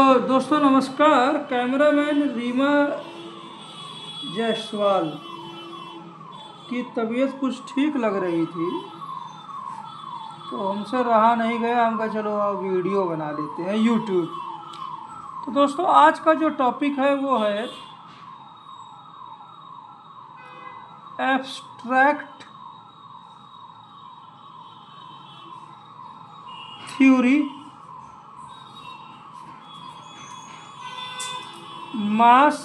दोस्तों नमस्कार। कैमरामैन रीमा जायसवाल की तबीयत कुछ ठीक लग रही थी, तो हमसे रहा नहीं गया। हम कहा चलो आप वीडियो बना लेते हैं यूट्यूब। तो दोस्तों आज का जो टॉपिक है वो है abstract theory, mass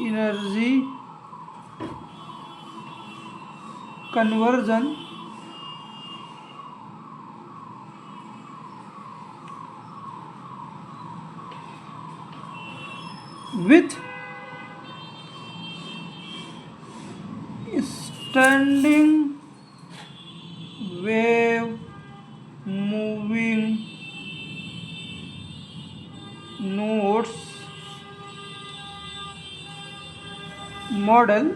energy conversion with standing wave moving nodes model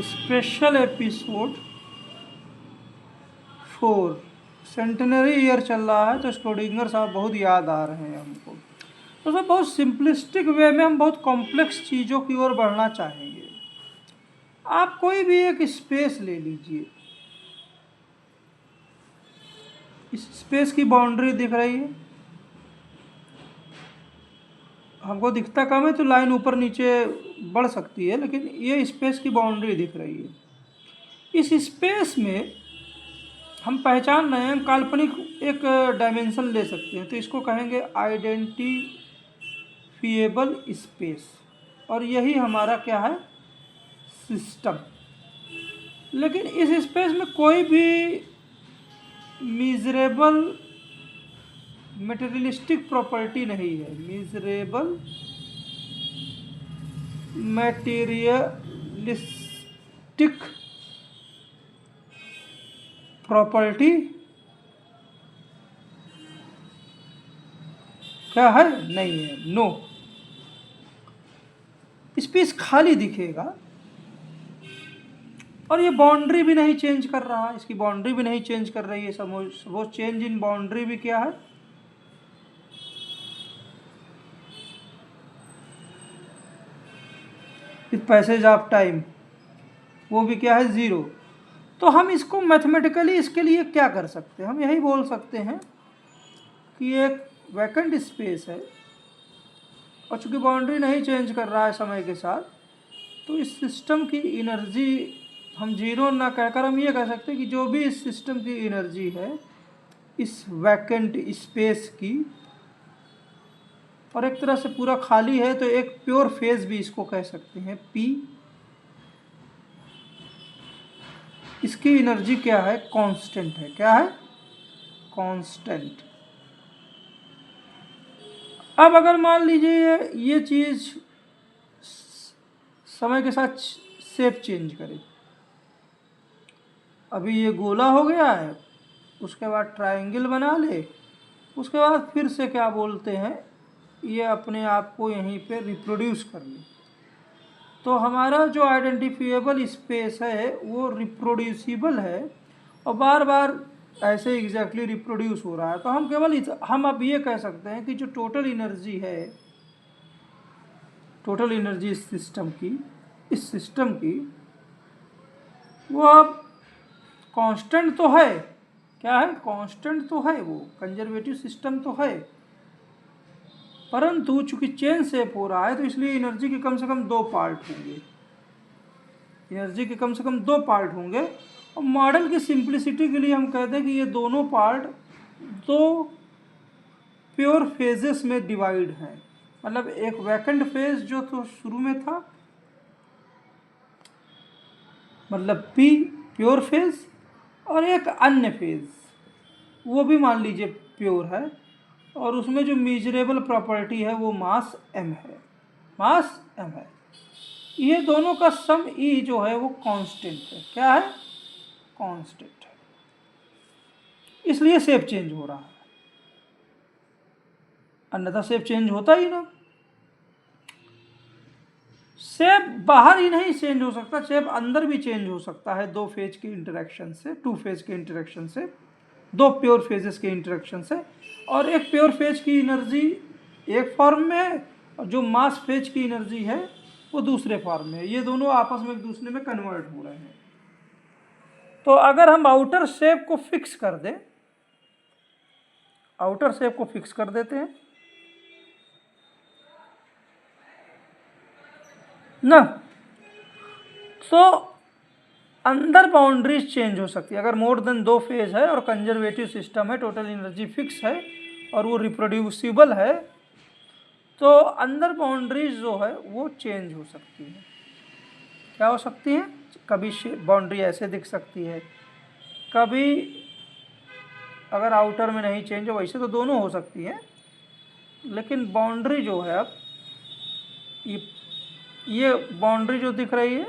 special episode 4। Centenary year चल रहा है तो स्क्रोडिंगर साहब बहुत याद आ रहे हैं हमको। तो सर बहुत सिंपलिस्टिक वे में हम बहुत कॉम्प्लेक्स चीज़ों की ओर बढ़ना चाहेंगे। आप कोई भी एक स्पेस ले लीजिए, इस स्पेस की बाउंड्री दिख रही है, हमको दिखता कम है तो लाइन ऊपर नीचे बढ़ सकती है, लेकिन ये स्पेस की बाउंड्री दिख रही है। इस स्पेस में हम पहचान रहे हैं काल्पनिक एक डायमेंशन ले सकते हैं, तो इसको कहेंगे आइडेंटिफिएबल स्पेस, और यही हमारा क्या है, सिस्टम। लेकिन इस स्पेस में कोई भी मीजरेबल मटेरियलिस्टिक प्रॉपर्टी नहीं है। मीजरेबल मटेरियलिस्टिक प्रॉपर्टी क्या है, नहीं है, नो। स्पेस खाली दिखेगा और ये बाउंड्री भी नहीं चेंज कर रहा है, इसकी बाउंड्री भी नहीं चेंज कर रही है। सपोज चेंज इन बाउंड्री भी क्या है, विद पैसेज ऑफ टाइम, वो भी क्या है, ज़ीरो। तो हम इसको मैथमेटिकली इसके लिए क्या कर सकते हैं, हम यही बोल सकते हैं कि एक वैकेंट स्पेस है और चूँकि बाउंड्री नहीं चेंज कर रहा है समय के साथ, तो इस सिस्टम की एनर्जी हम जीरो ना कहकर हम ये कह सकते हैं कि जो भी इस सिस्टम की एनर्जी है इस वैकेंट स्पेस की, और एक तरह से पूरा खाली है तो एक प्योर फेज भी इसको कह सकते हैं, पी। इसकी एनर्जी क्या है, कांस्टेंट है। क्या है, कांस्टेंट। अब अगर मान लीजिए ये चीज़ समय के साथ शेप चेंज करे, अभी ये गोला हो गया है, उसके बाद ट्रायंगल बना ले, उसके बाद फिर से क्या बोलते हैं, ये अपने आप को यहीं पे रिप्रोड्यूस कर ले, तो हमारा जो आइडेंटिफिएबल स्पेस है वो रिप्रोड्यूसिबल है और बार बार ऐसे एग्जैक्टली रिप्रोड्यूस हो रहा है। तो हम केवल हम अब ये कह सकते हैं कि जो टोटल एनर्जी है, टोटल एनर्जी इस सिस्टम की वो अब कांस्टेंट तो है। क्या है, कांस्टेंट तो है, वो कंजर्वेटिव सिस्टम तो है, परंतु चूंकि चेन शेप हो रहा है तो इसलिए एनर्जी के कम से कम दो पार्ट होंगे। एनर्जी के कम से कम दो पार्ट होंगे और मॉडल की सिंप्लिसिटी के लिए हम कहते हैं कि ये दोनों पार्ट दो प्योर फेजेस में डिवाइड हैं। मतलब एक वैकेंट फेज जो तो शुरू में था, मतलब पी प्योर फेज, और एक अन्य फेज वो भी मान लीजिए प्योर है, और उसमें जो मीजरेबल प्रॉपर्टी है वो मास m है, मास m है। ये दोनों का सम E जो है वो कांस्टेंट है। क्या है, कांस्टेंट है, इसलिए शेप चेंज हो रहा है, अन्यथा शेप चेंज होता ही ना। शेप बाहर ही नहीं चेंज हो सकता, शेप अंदर भी चेंज हो सकता है, दो फेज के इंटरेक्शन से, टू फेज के इंटरेक्शन से, दो प्योर फेजेस के इंटरेक्शन से। और एक प्योर फेज की एनर्जी एक फॉर्म में है और जो मास फेज की एनर्जी है वो दूसरे फॉर्म में है। ये दोनों आपस में एक दूसरे में कन्वर्ट हो रहे हैं। तो अगर हम आउटर शेप को फिक्स कर दें, आउटर शेप को फिक्स कर देते हैं ना, तो अंदर बाउंड्रीज चेंज हो सकती है। अगर मोर देन 2 फेज है और कंजर्वेटिव सिस्टम है, टोटल एनर्जी फिक्स है और वो रिप्रोड्यूसिबल है, तो अंदर बाउंड्रीज जो है वो चेंज हो सकती है। क्या हो सकती है? कभी बाउंड्री ऐसे दिख सकती है, कभी अगर आउटर में नहीं चेंज हो, वैसे तो दोनों हो सकती है, लेकिन बाउंड्री जो है अब ये बाउंड्री जो दिख रही है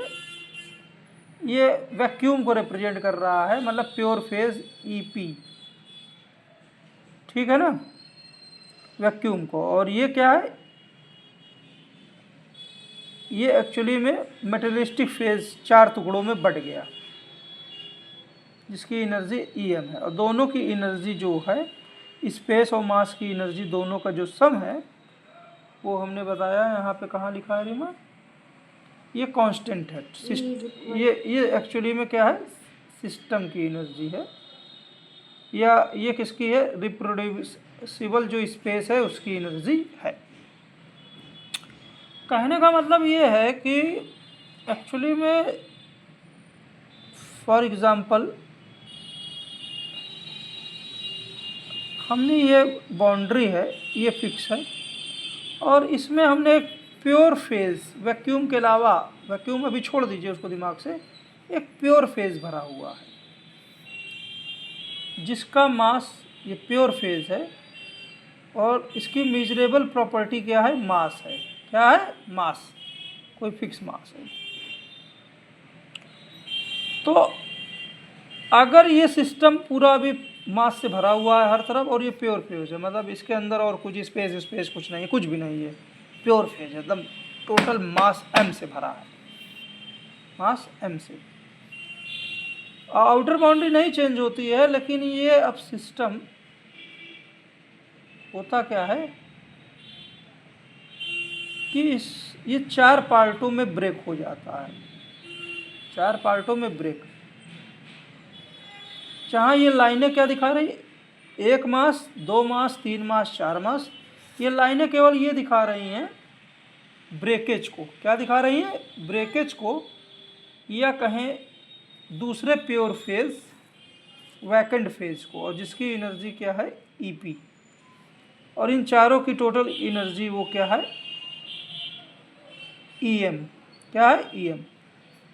ये वैक्यूम को रिप्रेजेंट कर रहा है, मतलब प्योर फेज ईपी, ठीक है ना, वैक्यूम को। और ये क्या है? ये एक्चुअली में मेटेलिस्टिक फेज 4 टुकड़ों में बट गया, जिसकी एनर्जी ईएम है। और दोनों की एनर्जी जो है, स्पेस और मास की एनर्जी दोनों का जो सम है वो हमने बताया यहाँ पे। कहाँ लिखा है रीमा? ये कांस्टेंट है। ये एक्चुअली में क्या है? सिस्टम की एनर्जी है, या ये किसकी है? रिप्रोड्यूसिबल जो स्पेस है उसकी एनर्जी है। कहने का मतलब ये है कि एक्चुअली में फॉर एग्जांपल हमने ये बाउंड्री है, ये फिक्स है, और इसमें हमने एक प्योर फेज वैक्यूम के अलावा, वैक्यूम अभी छोड़ दीजिए उसको दिमाग से, एक प्योर फेज भरा हुआ है जिसका मास, ये प्योर फेज है और इसकी मेजरेबल प्रॉपर्टी क्या है? मास है। क्या है? मास, कोई फिक्स मास है। तो अगर ये सिस्टम पूरा अभी मास से भरा हुआ है हर तरफ और ये प्योर फेज है, मतलब इसके अंदर और कुछ स्पेस कुछ नहीं है, कुछ भी नहीं है, प्योर फेज है एकदम, टोटल मास m से भरा है, मास m से। आउटर बाउंड्री नहीं चेंज होती है, लेकिन ये अब सिस्टम होता क्या है कि ये 4 पार्टों में ब्रेक हो जाता है, 4 पार्टों में ब्रेक। जहाँ ये लाइनें क्या दिखा रही? 1 मास, 2 मास, 3 मास, 4 मास। ये लाइनें केवल ये दिखा रही हैं ब्रेकेज को। क्या दिखा रही हैं? ब्रेकेज को, या कहें दूसरे प्योर फेज वैकेंट फेज को, और जिसकी एनर्जी क्या है? ईपी। और इन चारों की टोटल एनर्जी वो क्या है? ईएम। क्या है? ईएम।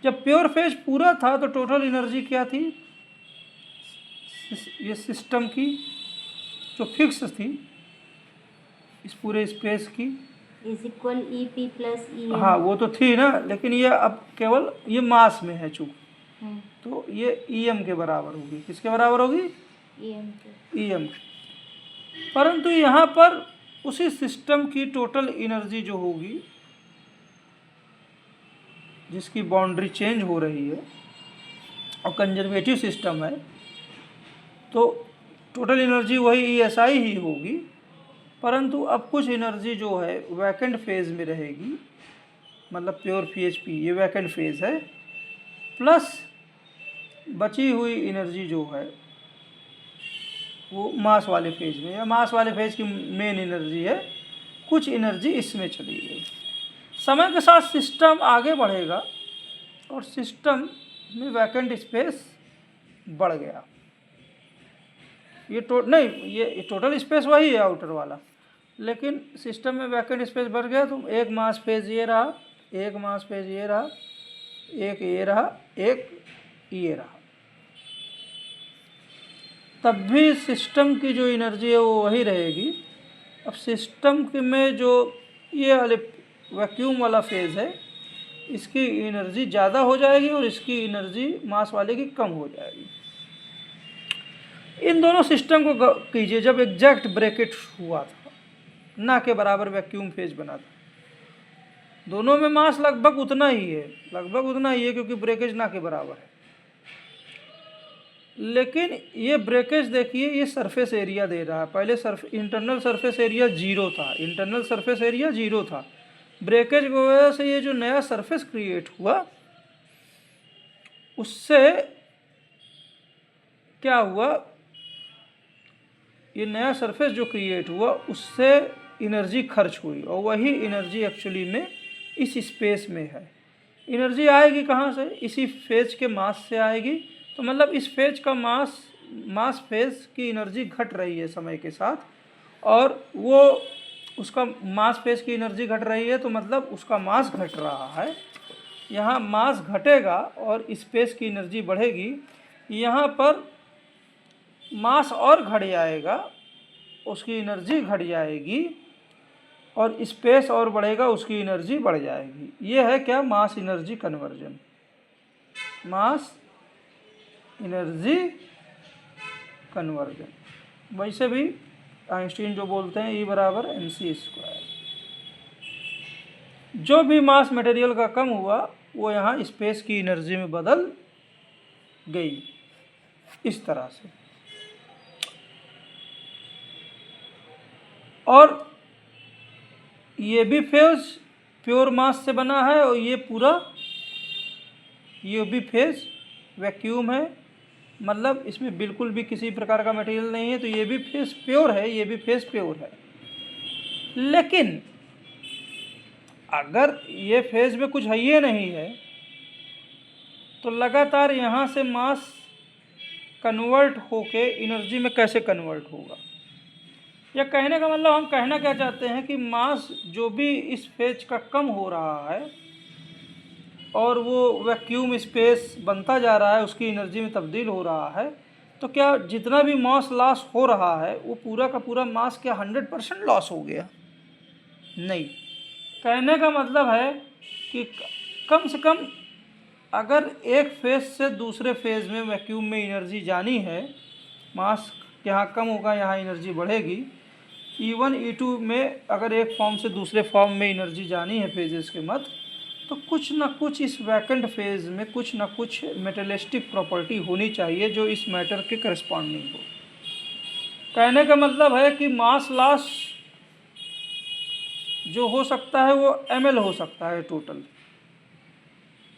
जब प्योर फेज पूरा था तो टोटल एनर्जी क्या थी? ये सिस्टम की जो फिक्स थी इस पूरे स्पेस की इज इक्वल ईपी प्लस ई। हाँ वो तो थी ना, लेकिन ये अब केवल ये मास में है चूँकि, तो ये ईएम के बराबर होगी। किसके बराबर होगी? ईएम के। ईएम। परंतु यहाँ पर उसी सिस्टम की टोटल एनर्जी जो होगी, जिसकी बाउंड्री चेंज हो रही है और कंजर्वेटिव सिस्टम है, तो टोटल एनर्जी वही ईएसआई ही होगी, परंतु अब कुछ एनर्जी जो है वैकेंट फेज में रहेगी, मतलब प्योर पीएचपी ये वैकेंट फेज है, प्लस बची हुई एनर्जी जो है वो मास वाले फेज में, या मास वाले फेज की मेन एनर्जी है, कुछ एनर्जी इसमें चली गई। समय के साथ सिस्टम आगे बढ़ेगा और सिस्टम में वैकेंट स्पेस बढ़ गया। ये टोटल स्पेस वही है आउटर वाला, लेकिन सिस्टम में वैकेंट स्पेस बढ़ गया, तो एक मास फेज ये रहा, एक मास फेज ये रहा, एक ये रहा, एक ये रहा, तब भी सिस्टम की जो एनर्जी है वो वही रहेगी। अब सिस्टम में जो ये वाले वैक्यूम वाला फेज है इसकी एनर्जी ज़्यादा हो जाएगी और इसकी एनर्जी मास वाले की कम हो जाएगी। इन दोनों सिस्टम को कीजिए जब एग्जैक्ट ब्रैकेट हुआ था, ना के बराबर वैक्यूम फेज बना था, दोनों में मास लगभग उतना ही है, क्योंकि ब्रेकेज ना के बराबर है। लेकिन ये ब्रेकेज देखिए, ये सरफेस एरिया दे रहा है। पहले इंटरनल सरफेस एरिया 0 था, इंटरनल सरफेस एरिया 0 था। ब्रेकेज की वजह से ये जो नया सरफेस क्रिएट हुआ, उससे क्या हुआ, ये नया सरफेस जो क्रिएट हुआ उससे एनर्जी खर्च हुई, और वही एनर्जी एक्चुअली में इस स्पेस में है। एनर्जी आएगी कहाँ से? इसी फेज के मास से आएगी। तो मतलब इस फेज का मास फेज की एनर्जी घट रही है समय के साथ, और वो उसका मास फेज की एनर्जी घट रही है, तो मतलब उसका मास घट रहा है। यहाँ मास घटेगा और स्पेस की एनर्जी बढ़ेगी, यहाँ पर मास और घट जाएगा, उसकी एनर्जी घट जाएगी, और स्पेस और बढ़ेगा, उसकी एनर्जी बढ़ जाएगी। ये है क्या? मास एनर्जी कन्वर्जन। मास एनर्जी कन्वर्जन। वैसे भी आइंस्टीन जो बोलते हैं E बराबर mc²। जो भी मास मटेरियल का कम हुआ वो यहाँ स्पेस की एनर्जी में बदल गई, इस तरह से। और ये भी फेज प्योर मास से बना है, और ये भी फेज वैक्यूम है, मतलब इसमें बिल्कुल भी किसी प्रकार का मटेरियल नहीं है, तो ये भी फेज प्योर है, ये भी फेज प्योर है। लेकिन अगर ये फेज में कुछ है ही नहीं है, तो लगातार यहाँ से मास कन्वर्ट होके एनर्जी में कैसे कन्वर्ट होगा? या कहने का मतलब हम कहना क्या चाहते हैं कि मास जो भी इस फेज का कम हो रहा है और वो वैक्यूम स्पेस बनता जा रहा है, उसकी एनर्जी में तब्दील हो रहा है, तो क्या जितना भी मास लॉस हो रहा है वो पूरा का पूरा मास क्या 100% लॉस हो गया? नहीं। कहने का मतलब है कि कम से कम अगर एक फेज से दूसरे फेज में वैक्यूम में एनर्जी जानी है, मास यहाँ कम होगा, यहाँ एनर्जी बढ़ेगी। E1 E2 में अगर एक फॉर्म से दूसरे फॉर्म में एनर्जी जानी है फेजेस के मध्य, तो कुछ ना कुछ इस वैकेंट फेज में कुछ ना कुछ मेटेलिस्टिक प्रॉपर्टी होनी चाहिए जो इस मैटर के करस्पॉन्डिंग हो। कहने का मतलब है कि मास लॉस जो हो सकता है वो ml हो सकता है, total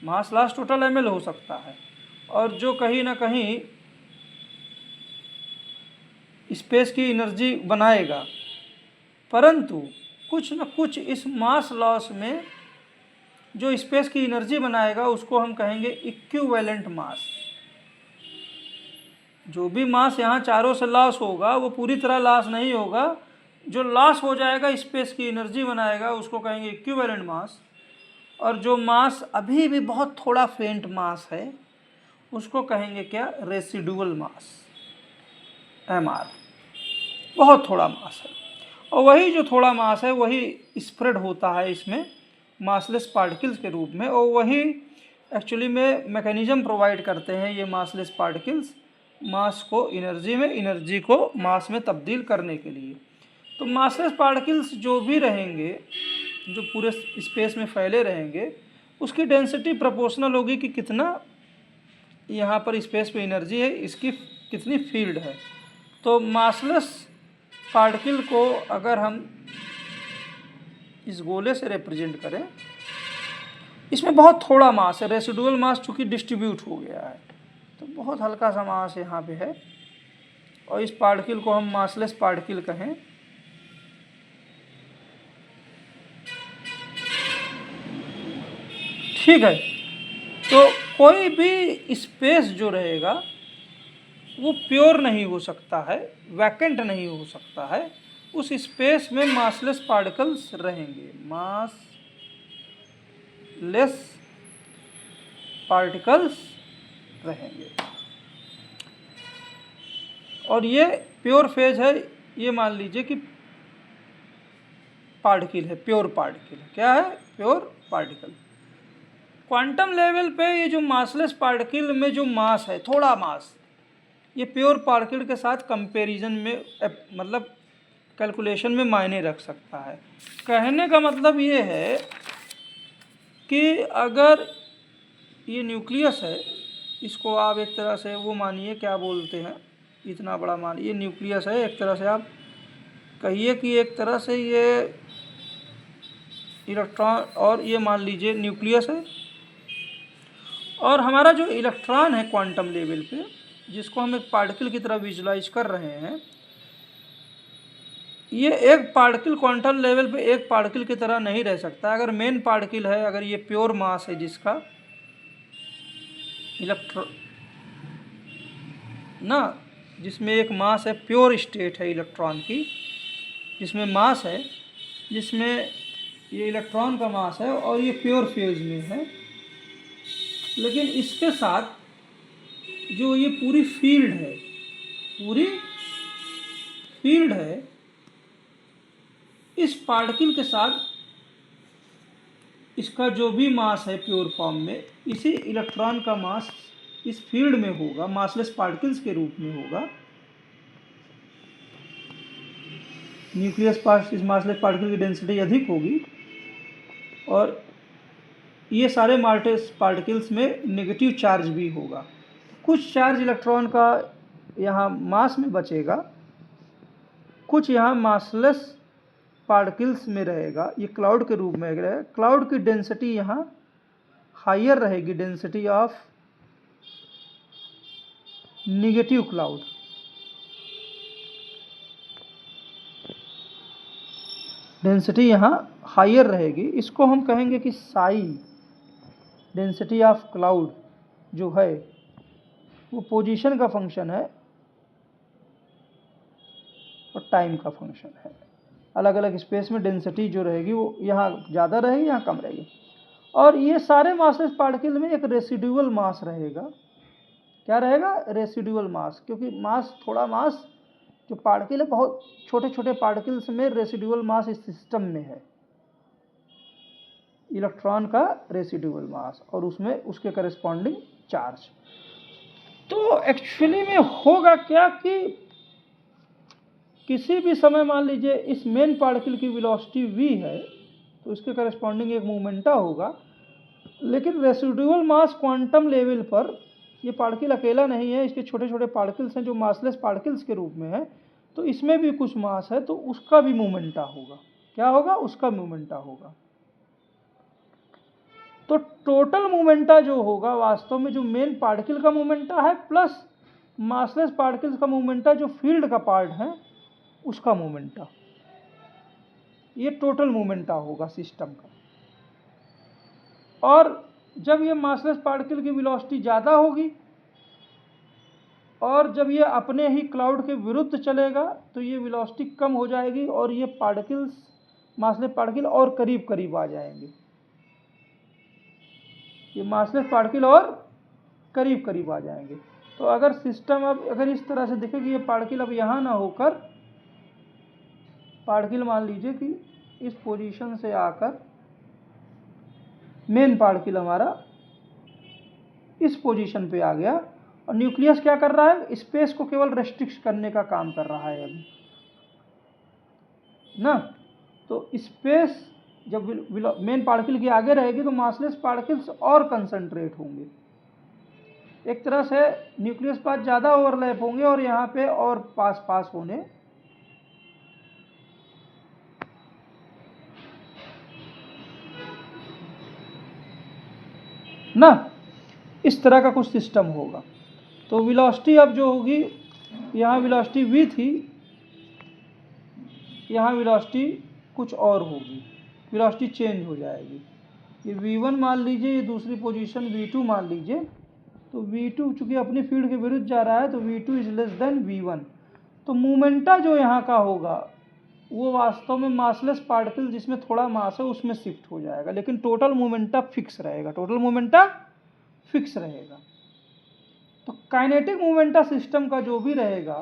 mass loss total ml हो सकता है, और जो कहीं ना कहीं स्पेस की एनर्जी बनाएगा, परंतु कुछ न कुछ इस मास लॉस में जो स्पेस की एनर्जी बनाएगा उसको हम कहेंगे इक्विवेलेंट मास। जो भी मास यहाँ चारों से लॉस होगा वो पूरी तरह लॉस नहीं होगा, जो लॉस हो जाएगा स्पेस की एनर्जी बनाएगा उसको कहेंगे इक्विवेलेंट मास, और जो मास अभी भी बहुत थोड़ा फेंट मास है उसको कहेंगे क्या? रेसिडुअल मास, MR। बहुत थोड़ा मास है, और वही जो थोड़ा मास है वही स्प्रेड होता है इसमें मासलेस पार्टिकल्स के रूप में, और वही एक्चुअली में मैकेनिज्म प्रोवाइड करते हैं ये मासलेस पार्टिकल्स मास को एनर्जी में, एनर्जी को मास में तब्दील करने के लिए। तो मासलेस पार्टिकल्स जो भी रहेंगे, जो पूरे स्पेस में फैले रहेंगे, उसकी डेंसिटी प्रोपोर्शनल होगी कि कितना यहाँ पर स्पेस में एनर्जी है, इसकी कितनी फील्ड है। तो मासलेस पार्टिकल को अगर हम इस गोले से रिप्रेजेंट करें, इसमें बहुत थोड़ा मास है, रेसिडुअल मास चूँकि डिस्ट्रीब्यूट हो गया है, तो बहुत हल्का सा मास यहाँ पे है, और इस पार्टिकल को हम मासलेस पार्टिकल कहें। ठीक है, तो कोई भी स्पेस जो रहेगा वो प्योर नहीं हो सकता है, वैकेंट नहीं हो सकता है, उस स्पेस में मासलेस पार्टिकल्स रहेंगे, मासलेस पार्टिकल्स रहेंगे। और ये प्योर फेज है, ये मान लीजिए कि पार्टिकल है, प्योर पार्टिकल। क्या है? Pure particle. क्वांटम लेवल पे ये जो मासलेस पार्टिकल में जो मास है, थोड़ा मास, ये प्योर पार्टिकल के साथ कंपैरिजन में मतलब कैलकुलेशन में मायने रख सकता है। कहने का मतलब ये है कि अगर ये न्यूक्लियस है इसको आप एक तरह से वो मानिए, क्या बोलते हैं, इतना बड़ा मानिए न्यूक्लियस है, एक तरह से आप कहिए कि एक तरह से ये इलेक्ट्रॉन, और ये मान लीजिए न्यूक्लियस है, और हमारा जो इलेक्ट्रॉन है क्वांटम लेवल पे, जिसको हम एक पार्टिकल की तरह विजुलाइज कर रहे हैं, ये एक पार्टिकल क्वांटम लेवल पे एक पार्टिकल की तरह नहीं रह सकता। अगर मेन पार्टिकल है, अगर ये प्योर मास है जिसका ना, जिसमें एक मास है, प्योर स्टेट है इलेक्ट्रॉन की, जिसमें मास है, जिसमें ये इलेक्ट्रॉन का मास है और ये प्योर फेज में है, लेकिन इसके साथ जो ये पूरी फील्ड है, पूरी फील्ड है, इस पार्टिकल के साथ इसका जो भी मास है प्योर फॉर्म में, इसी इलेक्ट्रॉन का मास इस फील्ड में होगा, मासलेस पार्टिकल्स के रूप में होगा। न्यूक्लियस पास इस मासलेस पार्टिकल की डेंसिटी अधिक होगी, और ये सारे मासलेस पार्टिकल्स में नेगेटिव चार्ज भी होगा। कुछ चार्ज इलेक्ट्रॉन का यहाँ मास में बचेगा, कुछ यहाँ मासलेस पार्टिकल्स में रहेगा, ये क्लाउड के रूप में रहेगा। क्लाउड की डेंसिटी यहाँ हायर रहेगी, density of negative cloud. Density यहाँ हायर रहेगी, इसको हम कहेंगे कि साई डेंसिटी ऑफ क्लाउड जो है वो पोजीशन का फंक्शन है और टाइम का फंक्शन है। अलग अलग स्पेस में डेंसिटी जो रहेगी वो यहाँ ज़्यादा रहेगी, यहाँ कम रहेगी। और ये सारे मासेस पार्टिकल में एक रेसिडुअल मास रहेगा। क्या रहेगा? रेसिडुअल मास, क्योंकि मास, थोड़ा मास जो पार्टिकल है, बहुत छोटे छोटे पार्टिकल्स में रेसिडुअल मास इस सिस्टम में है, इलेक्ट्रॉन का रेसिडुअल मास, और उसमें उसके करस्पॉन्डिंग चार्ज। तो एक्चुअली में होगा क्या कि किसी भी समय मान लीजिए इस मेन पार्टिकल की वेलोसिटी v है, तो इसके करस्पॉन्डिंग एक मोमेंटा होगा, लेकिन रेसिडुअल मास क्वांटम लेवल पर ये पार्टिकल अकेला नहीं है, इसके छोटे छोटे पार्टिकल्स हैं जो मासलेस पार्टिकल्स के रूप में है, तो इसमें भी कुछ मास है, तो उसका भी मोमेंटा होगा। क्या होगा? उसका मोमेंटा होगा। तो टोटल मोमेंटा जो होगा वास्तव में जो मेन पार्टिकल का मोमेंटा है प्लस मासलेस पार्टिकल्स का मोमेंटा जो फील्ड का पार्ट है उसका मोमेंटा, ये टोटल मोमेंटा होगा सिस्टम का। और जब ये मासलेस पार्टिकल की वेलोसिटी ज़्यादा होगी और जब ये अपने ही क्लाउड के विरुद्ध चलेगा तो ये वेलोसिटी कम हो जाएगी और ये पार्टिकल्स, मासलेस पार्टिकल और करीब करीब आ जाएंगे। ये मासलेस पार्टिकल और करीब करीब आ जाएंगे। तो अगर सिस्टम अब अगर इस तरह से देखें कि ये पार्टिकल अब यहाँ ना होकर, पार्टिकल मान लीजिए कि इस पोजीशन से आकर मेन पार्टिकल हमारा इस पोजीशन पे आ गया, और न्यूक्लियस क्या कर रहा है? स्पेस को केवल रेस्ट्रिक्ट करने का काम कर रहा है अभी ना। तो स्पेस जब मेन पार्टिकल के आगे रहेगी तो मासलेस पार्टिकल्स और कंसंट्रेट होंगे, एक तरह से न्यूक्लियस पास ज़्यादा ओवरलैप होंगे और यहाँ पे और पास पास होने ना, इस तरह का कुछ सिस्टम होगा। तो वेलोसिटी अब जो होगी, यहाँ वेलोसिटी v थी, यहाँ वेलोसिटी कुछ और होगी, वेलोसिटी चेंज हो जाएगी। ये v1 मान लीजिए, ये दूसरी पोजीशन v2 मान लीजिए, तो v2 चूँकि अपनी फील्ड के विरुद्ध जा रहा है तो v2 is less than v1। तो मोमेंटा जो यहाँ का होगा वो वास्तव में मासलेस पार्टिकल जिसमें थोड़ा मास है उसमें शिफ्ट हो जाएगा, लेकिन टोटल मोमेंटा फिक्स रहेगा, टोटल मोमेंटा फिक्स रहेगा। तो काइनेटिक मोमेंटा सिस्टम का जो भी रहेगा,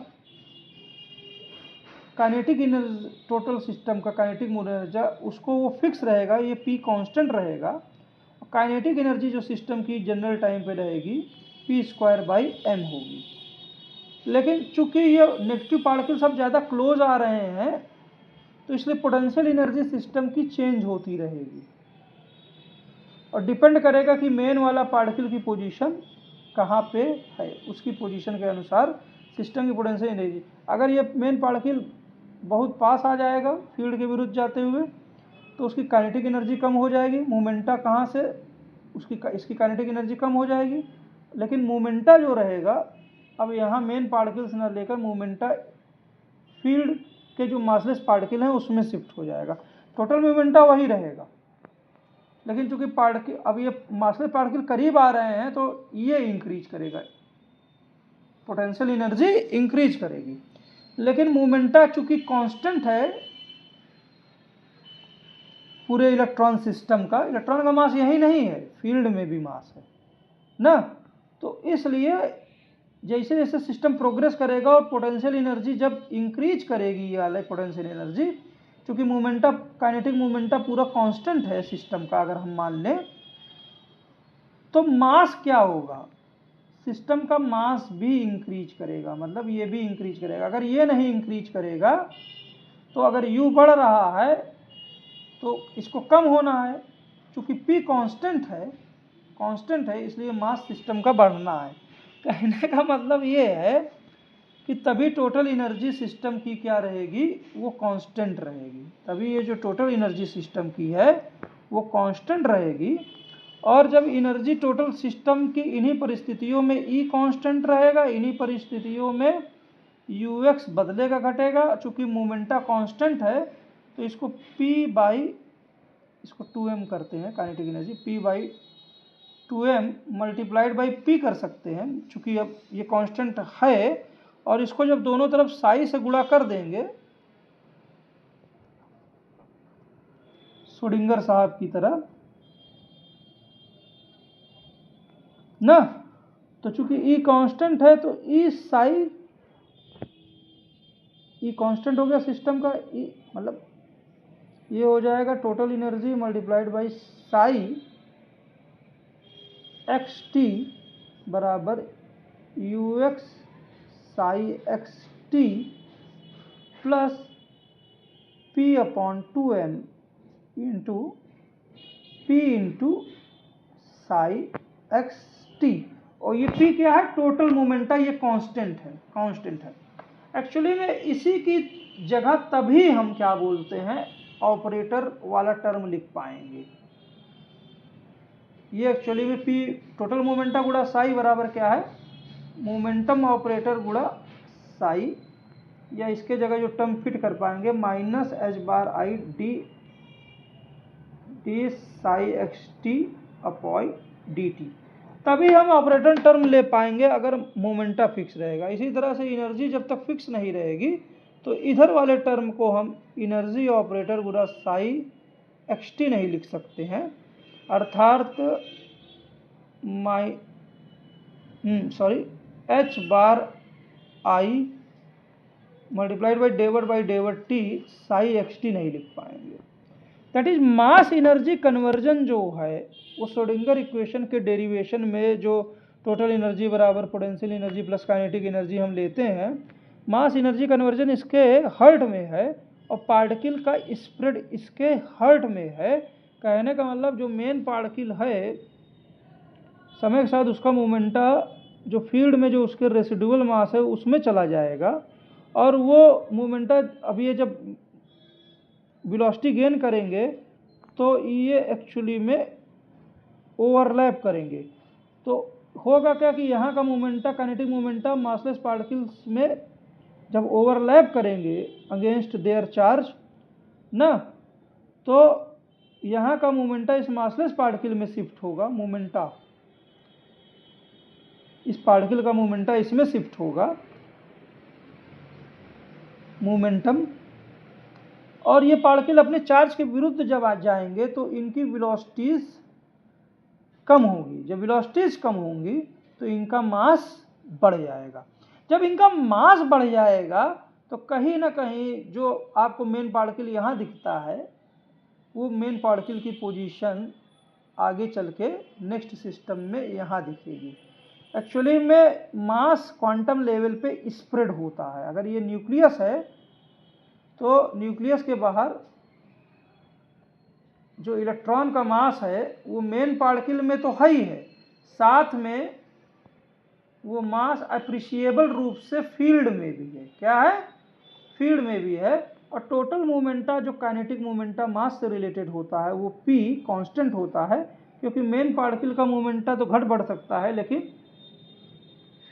काइनेटिक एनर्जी टोटल सिस्टम का काइनेटिक मोमेंटा उसको वो फिक्स रहेगा, ये p कांस्टेंट रहेगा। काइनेटिक एनर्जी जो सिस्टम की जनरल टाइम पे रहेगी p²/m होगी। लेकिन चूंकि ये नेगेटिव पार्टिकल्स अब ज़्यादा क्लोज आ रहे हैं तो इसलिए पोटेंशियल एनर्जी सिस्टम की चेंज होती रहेगी, और डिपेंड करेगा कि मेन वाला पार्टिकल की पोजीशन कहाँ पे है, उसकी पोजीशन के अनुसार सिस्टम की पोटेंशियल एनर्जी। अगर ये मेन पार्टिकल बहुत पास आ जाएगा फील्ड के विरुद्ध जाते हुए तो उसकी काइनेटिक एनर्जी कम हो जाएगी, मोमेंटा कहाँ से इसकी काइनेटिक एनर्जी कम हो जाएगी। लेकिन मोमेंटा जो रहेगा, अब यहाँ मेन पार्टिकल्स ना लेकर मोमेंटा फील्ड के जो मासलेस पार्टिकल हैं उसमें शिफ्ट हो जाएगा, टोटल मोमेंटा वही रहेगा। लेकिन चूंकि पार्टिकल अब ये मासलेस पार्टिकल करीब आ रहे हैं तो ये इंक्रीज करेगा, पोटेंशियल एनर्जी इंक्रीज करेगी। लेकिन मोमेंटा चूंकि कांस्टेंट है पूरे इलेक्ट्रॉन सिस्टम का, इलेक्ट्रॉन का मास यही नहीं है, फील्ड में भी मास है ना, तो इसलिए जैसे जैसे सिस्टम प्रोग्रेस करेगा और पोटेंशियल एनर्जी जब इंक्रीज करेगी, ये वाला पोटेंशियल एनर्जी, क्योंकि मोमेंटा काइनेटिक मोमेंटा पूरा कांस्टेंट है सिस्टम का, अगर हम मान लें तो मास क्या होगा, सिस्टम का मास भी इंक्रीज करेगा, मतलब ये भी इंक्रीज करेगा। अगर ये नहीं इंक्रीज करेगा तो अगर u बढ़ रहा है तो इसको कम होना है, क्योंकि p कांस्टेंट है इसलिए मास सिस्टम का बढ़ना है। कहने का मतलब ये है कि तभी टोटल एनर्जी सिस्टम की क्या रहेगी, वो कांस्टेंट रहेगी, तभी ये जो टोटल एनर्जी सिस्टम की है वो कांस्टेंट रहेगी। और जब एनर्जी टोटल सिस्टम की इन्हीं परिस्थितियों में E कांस्टेंट रहेगा, इन्हीं परिस्थितियों में ux बदलेगा घटेगा, चूँकि मोमेंटा कांस्टेंट है तो इसको इसको 2m करते हैं kinetic energy, p/2m multiplied by p कर सकते हैं, चूँकि अब ये कांस्टेंट है। और इसको जब दोनों तरफ साई से गुणा कर देंगे श्रोडिंगर साहब की तरह ना, तो चूंकि E कांस्टेंट है तो E कांस्टेंट हो गया सिस्टम का, E मतलब ये हो जाएगा total energy multiplied by Sai x T बराबर ux Sai x T plus p/2m into p into Sai x t. और ये p क्या है, टोटल मोमेंटा, ये कांस्टेंट है। एक्चुअली में इसी की जगह तभी हम क्या बोलते हैं, ऑपरेटर वाला टर्म लिख पाएंगे। ये एक्चुअली में p टोटल मोमेंटा गुणा साई बराबर क्या है, मोमेंटम ऑपरेटर गुणा साई, या इसके जगह जो टर्म फिट कर पाएंगे minus h/i D Sai x T upon D T, तभी हम ऑपरेटर टर्म ले पाएंगे अगर मोमेंटा फिक्स रहेगा। इसी तरह से एनर्जी जब तक फिक्स नहीं रहेगी तो इधर वाले टर्म को हम एनर्जी ऑपरेटर गुणा साई एक्स टी नहीं लिख सकते हैं, अर्थात h/i मल्टीप्लाइड बाई डेवर्ट टी साई एक्स टी नहीं लिख पाएंगे। That is mass energy conversion जो है वो श्रोडिंगर इक्वेशन के डेरिवेशन में जो टोटल एनर्जी बराबर potential energy plus kinetic energy हम लेते हैं, मास एनर्जी कन्वर्जन इसके हर्ट में है और पार्टिकल का स्प्रेड इसके हर्ट में है। कहने का मतलब जो मेन पार्टिकल है समय के साथ उसका मोमेंटा जो फील्ड में जो उसके रेसिडुअल मास है उसमें चला जाएगा, और वो मोमेंटा अब ये जब वेलोसिटी गेन करेंगे तो ये एक्चुअली में ओवरलैप करेंगे, तो होगा क्या कि यहाँ का momenta kinetic momenta massless particles में जब ओवरलैप करेंगे अगेंस्ट देयर चार्ज ना, तो यहाँ का मोमेंटा इस मासलेस पार्टिकल में शिफ्ट होगा, मोमेंटा इस पार्टिकल का मोमेंटा इसमें शिफ्ट होगा, मोमेंटम, और ये पार्टिकल अपने चार्ज के विरुद्ध जब आ जाएंगे तो इनकी वेलोसिटीज कम होगी। जब वेलोसिटीज कम होंगी तो इनका मास बढ़ जाएगा। जब इनका मास बढ़ जाएगा तो कहीं ना कहीं जो आपको मेन पार्टिकल यहाँ दिखता है वो मेन पार्टिकल की पोजीशन आगे चल के नेक्स्ट सिस्टम में यहाँ दिखेगी। एक्चुअली में मास क्वांटम लेवल पे स्प्रेड होता है। अगर ये न्यूक्लियस है तो न्यूक्लियस के बाहर जो इलेक्ट्रॉन का मास है वो मेन पार्टिकल में तो है ही है, साथ में वो मास अप्रिशिएबल रूप से फील्ड में भी है। क्या है? फील्ड में भी है। और टोटल मोमेंटा जो काइनेटिक मोमेंटा मास से रिलेटेड होता है वो p कांस्टेंट होता है, क्योंकि मेन पार्टिकल का मोमेंटा तो घट बढ़ सकता है, लेकिन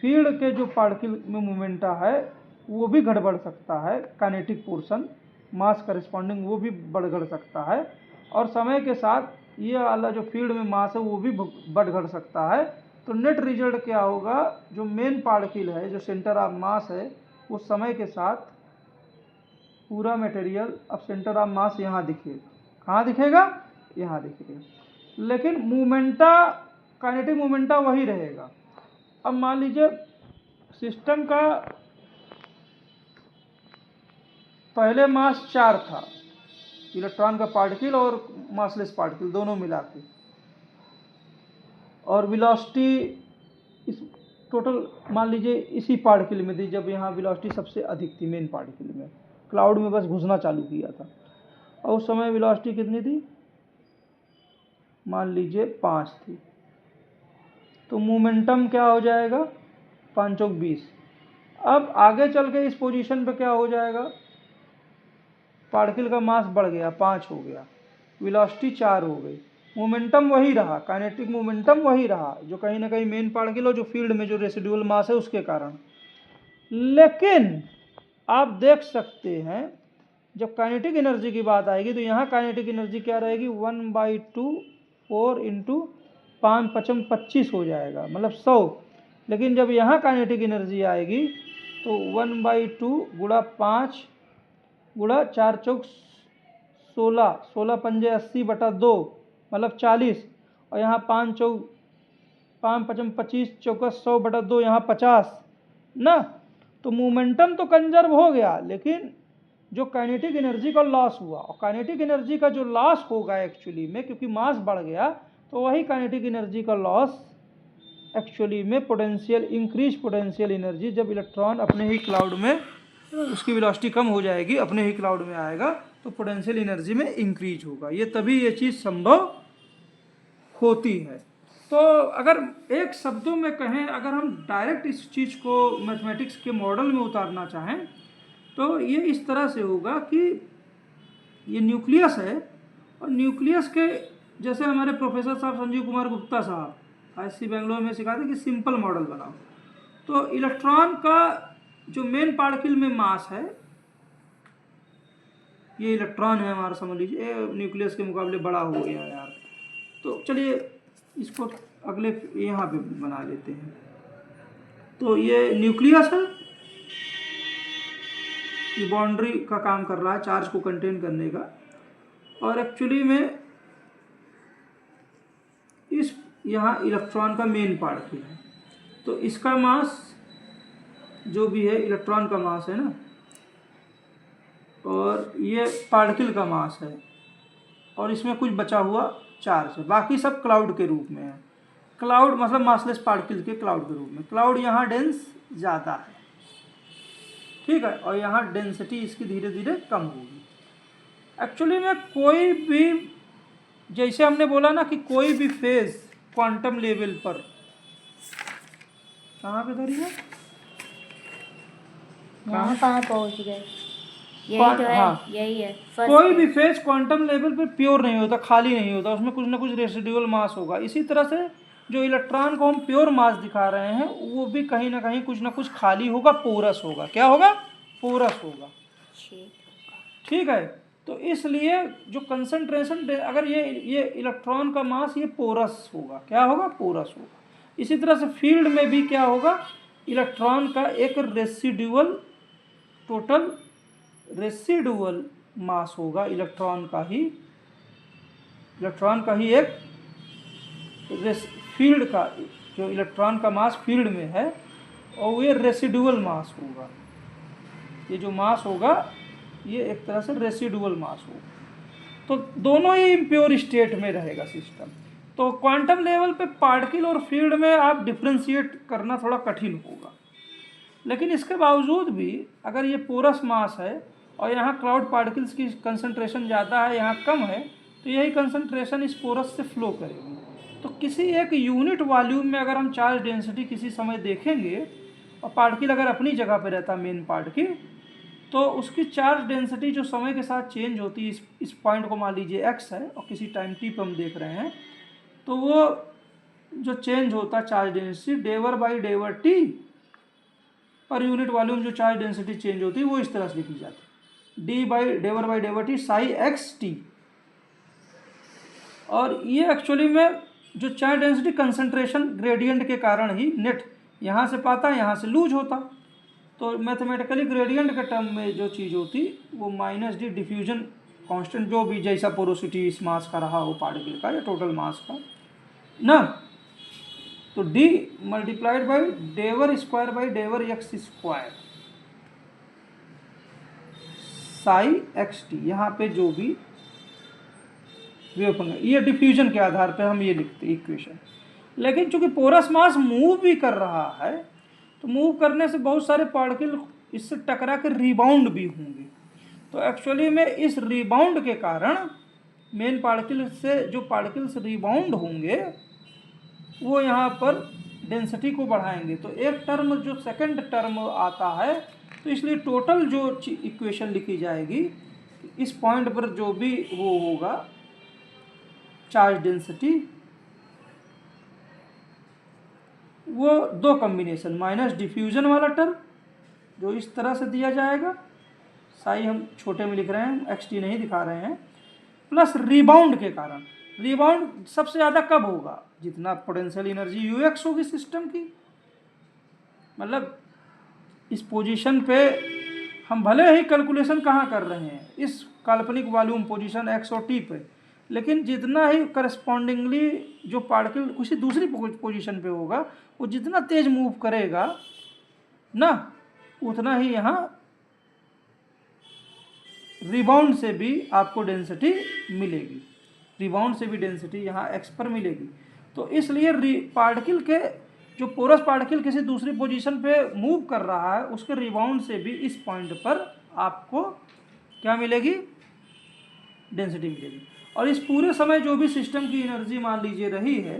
फील्ड के जो पार्टिकल में मोमेंटा है वो भी घट बढ़ सकता है। काइनेटिक पोर्शन मास करस्पॉन्डिंग वो भी बढ़ घट सकता है, और समय के साथ ये वाला जो फील्ड में मास है वो भी बढ़ घट सकता है। तो नेट रिजल्ट क्या होगा? जो मेन पार्टिकल है, जो सेंटर ऑफ मास है, वो समय के साथ पूरा मटेरियल अब सेंटर ऑफ मास यहाँ दिखेगा। कहाँ दिखेगा? यहाँ दिखेगा, लेकिन मोमेंटा काइनेटिक मोमेंटा वही रहेगा। अब मान लीजिए सिस्टम का पहले मास 4 था, इलेक्ट्रॉन का पार्टिकल और मासलेस पार्टिकल दोनों मिला के, और वेलोसिटी इस टोटल मान लीजिए इसी पार्टिकल में थी, जब यहाँ वेलोसिटी सबसे अधिक थी मेन पार्टिकल में, क्लाउड में बस घुसना चालू किया था, और उस समय वेलोसिटी कितनी थी? मान लीजिए 5 थी। तो मोमेंटम क्या हो जाएगा? 5 चौक 20। अब आगे चल के इस पोजीशन पे क्या हो जाएगा? पार्टिकल का मास बढ़ गया, 5 हो गया, वेलोसिटी 4 हो गई, मोमेंटम वही रहा, काइनेटिक मोमेंटम वही रहा, जो कहीं ना कहीं मेन पार्टिकल और जो फील्ड में जो रेसिडुअल मास है उसके कारण। लेकिन आप देख सकते हैं जब काइनेटिक एनर्जी की बात आएगी तो यहाँ काइनेटिक एनर्जी क्या रहेगी? 1/2 4 इंटू 5 5 25 हो जाएगा, मतलब 100। लेकिन जब यहाँ काइनेटिक एनर्जी आएगी तो 1/2 गुणा 5 गुणा 4 चौक 16, 16 पंजे 80/2 मतलब 40, और यहाँ 5 चौक 5 5 25 चौका 100/2 यहाँ 50 ना। तो मोमेंटम तो कंजर्व हो गया, लेकिन जो काइनेटिक एनर्जी का लॉस हुआ, और काइनेटिक एनर्जी का जो लॉस होगा एक्चुअली में, क्योंकि मास बढ़ गया, तो वही काइनेटिक एनर्जी का लॉस एक्चुअली में पोटेंशियल इंक्रीज पोटेंशियल एनर्जी, जब इलेक्ट्रॉन अपने ही क्लाउड में, उसकी वेलोसिटी कम हो जाएगी, अपने ही क्लाउड में आएगा, तो पोटेंशियल एनर्जी में इंक्रीज होगा। ये तभी ये चीज़ संभव होती है। तो अगर एक शब्दों में कहें, अगर हम डायरेक्ट इस चीज़ को मैथमेटिक्स के मॉडल में उतारना चाहें तो ये इस तरह से होगा कि ये न्यूक्लियस है, और न्यूक्लियस के जैसे हमारे प्रोफेसर साहब संजीव कुमार गुप्ता साहब IISc बेंगलोर में सिखाते कि सिंपल मॉडल बनाओ। तो इलेक्ट्रॉन का जो मेन पार्टिकल में मास है, ये इलेक्ट्रॉन है हमारा, समझ लीजिए न्यूक्लियस के मुकाबले बड़ा हो गया यार, तो चलिए इसको अगले यहाँ पे बना लेते हैं। तो ये न्यूक्लियस है, ये बाउंड्री का काम कर रहा है चार्ज को कंटेन करने का, और एक्चुअली में इस यहाँ इलेक्ट्रॉन का मेन पार्टिकल है। तो इसका मास जो भी है इलेक्ट्रॉन का मास है ना, और ये पार्टिकल का मास है, और इसमें कुछ बचा हुआ चार्ज है, बाकी सब क्लाउड के रूप में है। क्लाउड मतलब मासलेस पार्टिकल के क्लाउड के रूप में। क्लाउड यहाँ डेंस ज़्यादा है, ठीक है, और यहाँ डेंसिटी इसकी धीरे धीरे कम होगी। एक्चुअली में कोई भी, जैसे हमने बोला ना कि कोई भी फेज क्वांटम लेवल पर, कहाँ पे धरी है, कहाँ पहुँच गए? यही तो है, हाँ, यही है। कोई भी फेज क्वांटम लेवल पे प्योर नहीं होता, खाली नहीं होता, उसमें कुछ ना कुछ रेसिडुअल मास होगा। इसी तरह से जो इलेक्ट्रॉन को हम प्योर मास दिखा रहे हैं वो भी कहीं ना कहीं कुछ ना कुछ खाली होगा, पोरस होगा। क्या होगा? पोरस होगा, ठीक है। तो इसलिए जो कंसंट्रेशन, अगर ये इलेक्ट्रॉन का मास ये पोरस होगा, क्या होगा? पोरस होगा। इसी तरह से फील्ड में भी क्या होगा? इलेक्ट्रॉन का एक रेसिडुअल, टोटल रेसिडुअल मास होगा, इलेक्ट्रॉन का ही एक फील्ड का, जो इलेक्ट्रॉन का मास फील्ड में है, और ये रेसिडुअल मास होगा। ये जो मास होगा ये एक तरह से रेसिडुअल मास होगा। तो दोनों ही इम्प्योर स्टेट में रहेगा सिस्टम। तो क्वांटम लेवल पे पार्टिकल और फील्ड में आप डिफ्रेंशिएट करना थोड़ा कठिन होगा, लेकिन इसके बावजूद भी अगर ये पोरस मास है और यहाँ क्लाउड पार्टिकल्स की कंसंट्रेशन ज़्यादा है, यहाँ कम है, तो यही कंसंट्रेशन इस पोरस से फ्लो करेगी। तो किसी एक यूनिट वॉल्यूम में अगर हम चार्ज डेंसिटी किसी समय देखेंगे और पार्टिकल अगर अपनी जगह पे रहता मेन पार्टिकल, तो उसकी चार्ज डेंसिटी जो समय के साथ चेंज होती है, इस पॉइंट को मान लीजिए x है और किसी टाइम t पर हम देख रहे हैं, तो वो जो चेंज होता चार्ज डेंसिटी डेवर बाई डेवर टी पर यूनिट वॉल्यूम जो चार्ज डेंसिटी चेंज होती है वो इस तरह से लिखी जाती है, डी बाई डेवर टी साई एक्स टी। और ये एक्चुअली में जो चार्ज डेंसिटी कंसंट्रेशन ग्रेडियंट के कारण ही नेट यहाँ से पाता है, यहाँ से लूज होता। तो मैथमेटिकली ग्रेडियंट के टर्म में जो चीज़ होती वो माइनस डी डिफ्यूजन कांस्टेंट, जो भी जैसा पोरोसिटी इस मास का रहा हो पार्टिकल का या टोटल मास का ना, तो डी मल्टीप्लाइड बाई डेवर स्क्वायर बाई डेवर x square psi x t. यहाँ पे जो भी वेव फंक्शन, ये डिफ्यूजन के आधार पे हम ये लिखते हैं इक्वेशन। लेकिन चूंकि पोरस मास मूव भी कर रहा है, तो मूव करने से बहुत सारे पार्टिकल इससे टकरा कर रिबाउंड भी होंगे। तो एक्चुअली में इस रिबाउंड के कारण मेन पार्टिकल से जो पार्टिकल्स रिबाउंड होंगे वो यहाँ पर डेंसिटी को बढ़ाएंगे। तो एक टर्म जो सेकंड टर्म आता है, तो इसलिए टोटल जो इक्वेशन लिखी जाएगी इस पॉइंट पर जो भी वो होगा चार्ज डेंसिटी, वो दो कॉम्बिनेशन, माइनस डिफ्यूजन वाला टर्म जो इस तरह से दिया जाएगा, साई हम छोटे में लिख रहे हैं, एक्स टी नहीं दिखा रहे हैं, प्लस रिबाउंड के कारण। रिबाउंड सबसे ज़्यादा कब होगा? जितना पोटेंशियल एनर्जी यू एक्स होगी सिस्टम की, मतलब इस पोजीशन पे हम भले ही कैलकुलेशन कहाँ कर रहे हैं, इस काल्पनिक वॉल्यूम पोजीशन एक्स और टी पे, लेकिन जितना ही करस्पॉन्डिंगली जो पार्टिकल किसी दूसरी पोजीशन पे होगा वो जितना तेज मूव करेगा ना, उतना ही यहाँ रिबाउंड से भी आपको डेंसिटी मिलेगी, रिबाउंड से भी डेंसिटी यहाँ एक्स पर मिलेगी। तो इसलिए पार्टिकल के जो पोरस पार्टिकल किसी दूसरी पोजीशन पे मूव कर रहा है उसके रिबाउंड से भी इस पॉइंट पर आपको क्या मिलेगी? डेंसिटी मिलेगी। और इस पूरे समय जो भी सिस्टम की एनर्जी मान लीजिए रही है,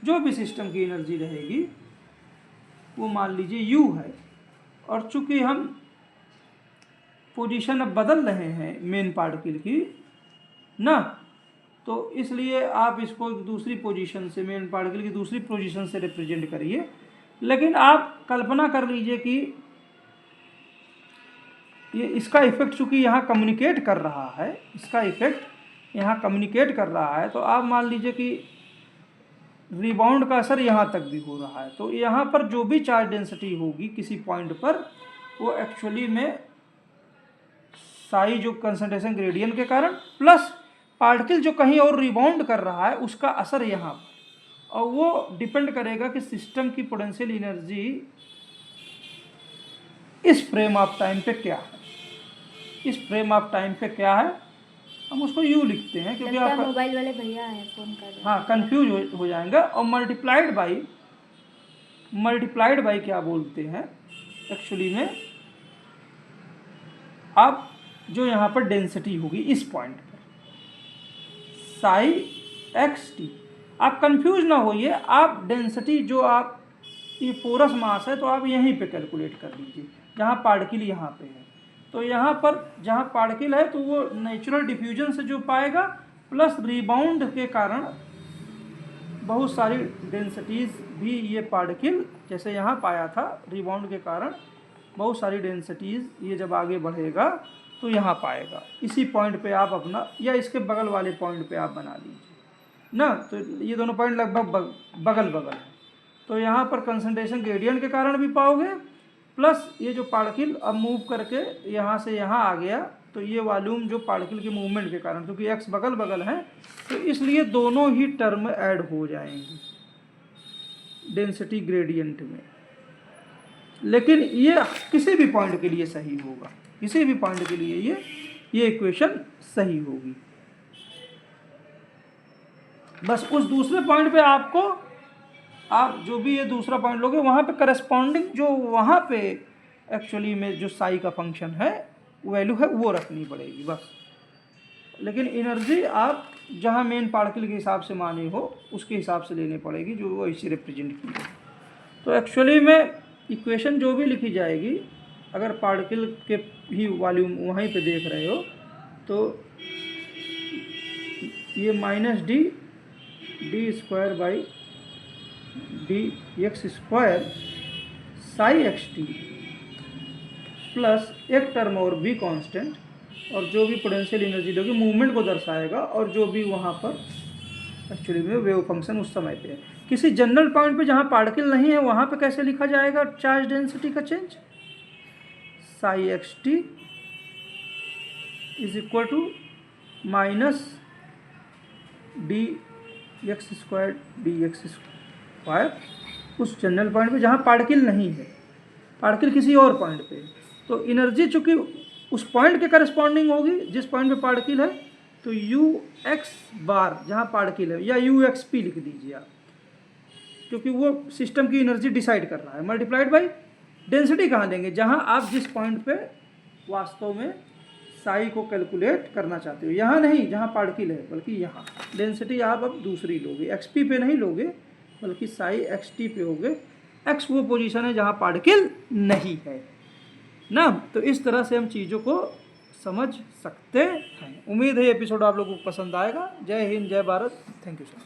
जो भी सिस्टम की एनर्जी रहेगी वो मान लीजिए यू है, और चूंकि हम पोजीशन अब बदल रहे हैं मेन पार्टिकल की ना, तो इसलिए आप इसको दूसरी पोजीशन से, मेन पार्टिकल की दूसरी पोजीशन से रिप्रेजेंट करिए। लेकिन आप कल्पना कर लीजिए कि ये इसका इफेक्ट चूंकि यहाँ कम्युनिकेट कर रहा है, इसका इफेक्ट यहाँ कम्युनिकेट कर रहा है, तो आप मान लीजिए कि रिबाउंड का असर यहाँ तक भी हो रहा है। तो यहाँ पर जो भी चार्ज डेंसिटी होगी किसी पॉइंट पर, वो एक्चुअली में साई जो कंसंट्रेशन ग्रेडियंट के कारण प्लस पार्टिकल जो कहीं और रिबाउंड कर रहा है उसका असर यहाँ पर, और वो डिपेंड करेगा कि सिस्टम की पोटेंशियल एनर्जी इस फ्रेम ऑफ टाइम पे क्या है। इस फ्रेम ऑफ टाइम पे क्या है, हम उसको यू लिखते हैं क्योंकि आपका मोबाइल वाले भैया है फोन कर रहे हैं। हाँ, कंफ्यूज हो जाएगा। और मल्टीप्लाइड बाई क्या बोलते हैं एक्चुअली में, आप जो यहाँ पर डेंसिटी होगी इस पॉइंट पर साई एक्स टी, आप कंफ्यूज ना होइए। आप डेंसिटी जो आप ये पोरस मास है तो आप यहीं पे कैलकुलेट कर लीजिए जहाँ पार्टिकल यहाँ पे है। तो यहाँ पर जहाँ पार्टिकल है तो वो नेचुरल डिफ्यूजन से जो पाएगा, प्लस रिबाउंड के कारण बहुत सारी डेंसिटीज़ भी ये पार्टिकल जैसे यहाँ पाया था, रिबाउंड के कारण बहुत सारी डेंसिटीज़ ये जब आगे बढ़ेगा तो यहाँ पाएगा। इसी पॉइंट पे आप अपना या इसके बगल वाले पॉइंट पे आप बना लीजिए ना, तो ये दोनों पॉइंट लगभग बगल है। तो यहाँ पर कंसंट्रेशन ग्रेडियंट के कारण भी पाओगे, प्लस ये जो पार्टिकल अब मूव करके यहाँ से यहाँ आ गया, तो ये वॉल्यूम जो पार्टिकल के मूवमेंट के कारण, क्योंकि एक्स बगल है तो इसलिए दोनों ही टर्म ऐड हो जाएंगे डेंसिटी ग्रेडियंट में। लेकिन ये किसी भी पॉइंट के लिए सही होगा, किसी भी पॉइंट के लिए ये इक्वेशन सही होगी। बस उस दूसरे पॉइंट पे आपको, आप जो भी ये दूसरा पॉइंट लोगे वहाँ पे करस्पॉन्डिंग जो वहाँ पे एक्चुअली में जो साई का फंक्शन है वैल्यू है वो रखनी पड़ेगी बस। लेकिन एनर्जी आप जहाँ मेन पार्टिकल के हिसाब से माने हो उसके हिसाब से लेनी पड़ेगी, जो वो ऐसे रिप्रेजेंट की है। तो एक्चुअली में इक्वेशन जो भी लिखी जाएगी, अगर पार्टिकल के ही वॉल्यूम वहीं पे देख रहे हो तो ये minus D square by D x square psi x T plus एक टर्म और बी कांस्टेंट, और जो भी पोटेंशियल एनर्जी दोगे मूवमेंट को दर्शाएगा, और जो भी वहाँ पर एक्चुअली में वेव फंक्शन उस समय पे है। किसी जनरल पॉइंट पे जहाँ पार्टिकल नहीं है वहाँ पे कैसे लिखा जाएगा चार्ज डेंसिटी का change? Psi x t is equal to minus d x square उस जनरल पॉइंट पे जहाँ पार्टिकल नहीं है, पार्टिकल किसी और पॉइंट पे। तो एनर्जी चूँकि उस पॉइंट के करस्पॉन्डिंग होगी जिस पॉइंट पे पार्टिकल है, तो यू एक्स बार जहाँ पार्टिकल है, या यू एक्स पी लिख दीजिए आप, क्योंकि वो सिस्टम की एनर्जी डिसाइड कर रहा है, मल्टीप्लाइड बाई डेंसिटी कहाँ देंगे, जहाँ आप जिस पॉइंट पे वास्तव में साई को कैलकुलेट करना चाहते हो, यहाँ नहीं जहाँ पार्टिकल है, बल्कि यहाँ डेंसिटी आप अब दूसरी लोगे, एक्स पी पे नहीं लोगे बल्कि साई एक्स टी पे होगे। एक्स वो पोजीशन है जहाँ पार्टिकल नहीं है ना। तो इस तरह से हम चीज़ों को समझ सकते हैं। उम्मीद है ये एपिसोड आप लोगों को पसंद आएगा। जय हिंद, जय भारत, थैंक यू सर।